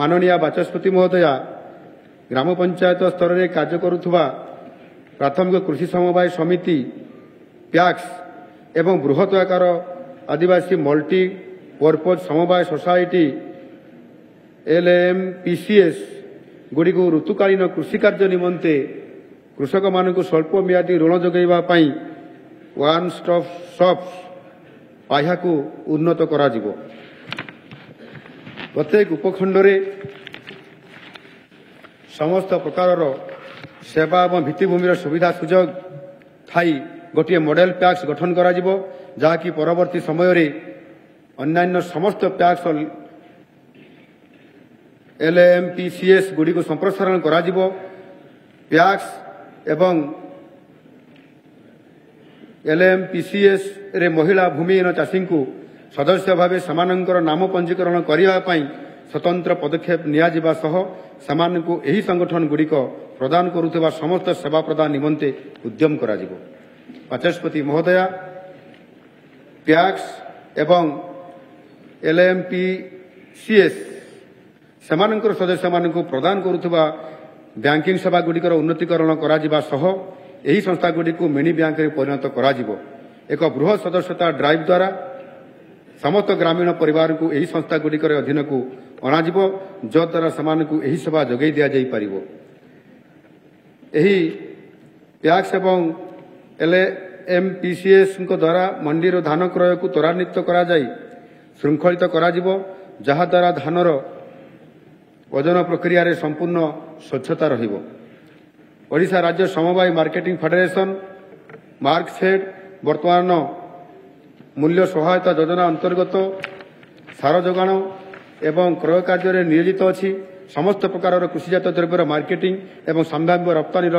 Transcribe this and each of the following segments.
माननीय बाचस्पति महोदया ग्राम पंचायत स्तर में कार्य करुवा प्राथमिक कृषि समवाय समिति पैक्स एवं बृहत आकार आदिवासी मल्टी पर्पज समवाय सोसाइटी LMPCS गुड़ी को ऋतुकालीन कृषि कार्य निमंते कृषक मान स्वल्प मियादी ऋण जोगाइबा पई वन स्टॉप शॉप पाह्या को उन्नत करा जिवो। प्रत्येक उपखंड रे समस्त प्रकार सेवा और भित्तिभूमि सुविधा सुजोग थाई गोटे मॉडल पैक्स गठन करा जिवो, जहाँकि परवर्ती समय रे अन्यान्य समस्त पैक्स LMPCS गुड़ी को संप्रसारण करा जिवो। पैक्स एवं LMPCS रे महिला भूमिहीन चाषी को सदस्य भाव समानंकर नाम पंजीकरण करने स्वतंत्र पदक्षेप नियाजिबा सह समानकु एही संगठन गुड़िक प्रदान करुवा समस्त सेवा प्रदान निमंते उद्यम करा जिवो। बाचस्पति महोदया पैक्स एवं LMPCS समानंकर सदस्य मानकु प्रदान करुवा बैंकिंग सेवा गुड़िकर उन्नतीकरण करा जिबा सह एही संस्था गुड़िक मिनी बैंक रे परिणत करा जिवो। एक बृहत सदस्यता ड्राइव द्वारा समस्त ग्रामीण परिवार को एही संस्था गुड़िकर अधीन को अणाजिवो, जद्वारा सेमानकु एही सेवा जोगाई दिया जाई परिवो। एही पैक्स एवं LMPCS द्वारा मंडी धान क्रय को त्वरान्वित करा जाई श्रृंखलित करा जिवो, जहा द्वारा धानर वजन प्रक्रिया रे संपूर्ण स्वच्छता रहिबो। ओडिशा राज्य समवाय मार्केटिंग फेडरेशन मार्कफेड वर्तमान मूल्य सहायता योजना अंतर्गत सार जोगाण एवं क्रय कार्य नियोजित अछि। समस्त प्रकार कृषिजात द्रव्यर मार्केटिंग एवं संभाव्य रप्तानी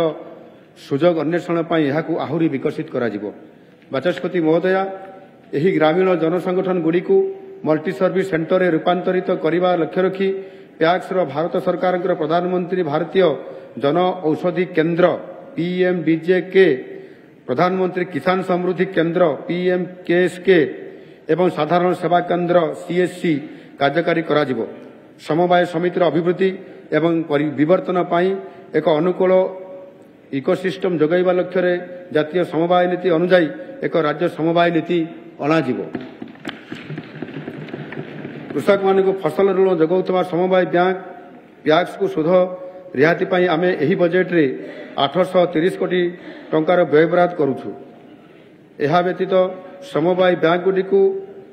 सुजोग अन्वेषण पर यह आहुरी विकसित करा जिवो। बाचस्पति महोदया एही ग्रामीण जनसंगठन गुड़ी को मल्टी सर्विस सेंटर रूपांतरित करने लक्ष्य रखी पैक्स भारत सरकार प्रधानमंत्री भारतीय जन औषधि केन्द्र PMBJK, प्रधानमंत्री किसान समृद्धि केन्द्र PMKSK एवं साधारण सेवा केन्द्र CSC कार्यकारी करा जिवो। समवाय समितिर अभिवृद्धि एवं विवर्तन पाई एक अनुकूल इकोसिस्टम जोगाइबा लक्ष्य रे जातीय समवाय नीति अनुजाई एक राज्य समवाय नीति अणाजिवो। कृषक मान को फसल ऋण जोगाउथबा समवाय बैंक पैक्स को सुध रिहाती पाई आमे एही बजेट रे 830 कोटी टंकार व्ययबराद करूछु। एहा व्यतीत समवाय बैंक गुडी को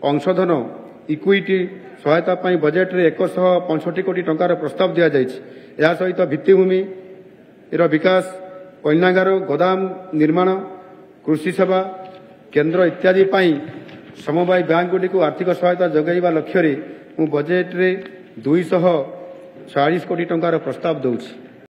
अंशधन इक्विटी सहायता पाई बजेट रे 165 कोटी टंकार प्रस्ताव दिया जायछि। एहा सहित भित्तिभूमि विकास पैनागार गोदाम निर्माण कृषि सेवा केन्द्र इत्यादि पाई समवाय बैंक गुडी को आर्थिक सहायता जोगाइबा लक्ष्य रे बजेट रे 240 कोटी टंकार प्रस्ताव दउछि।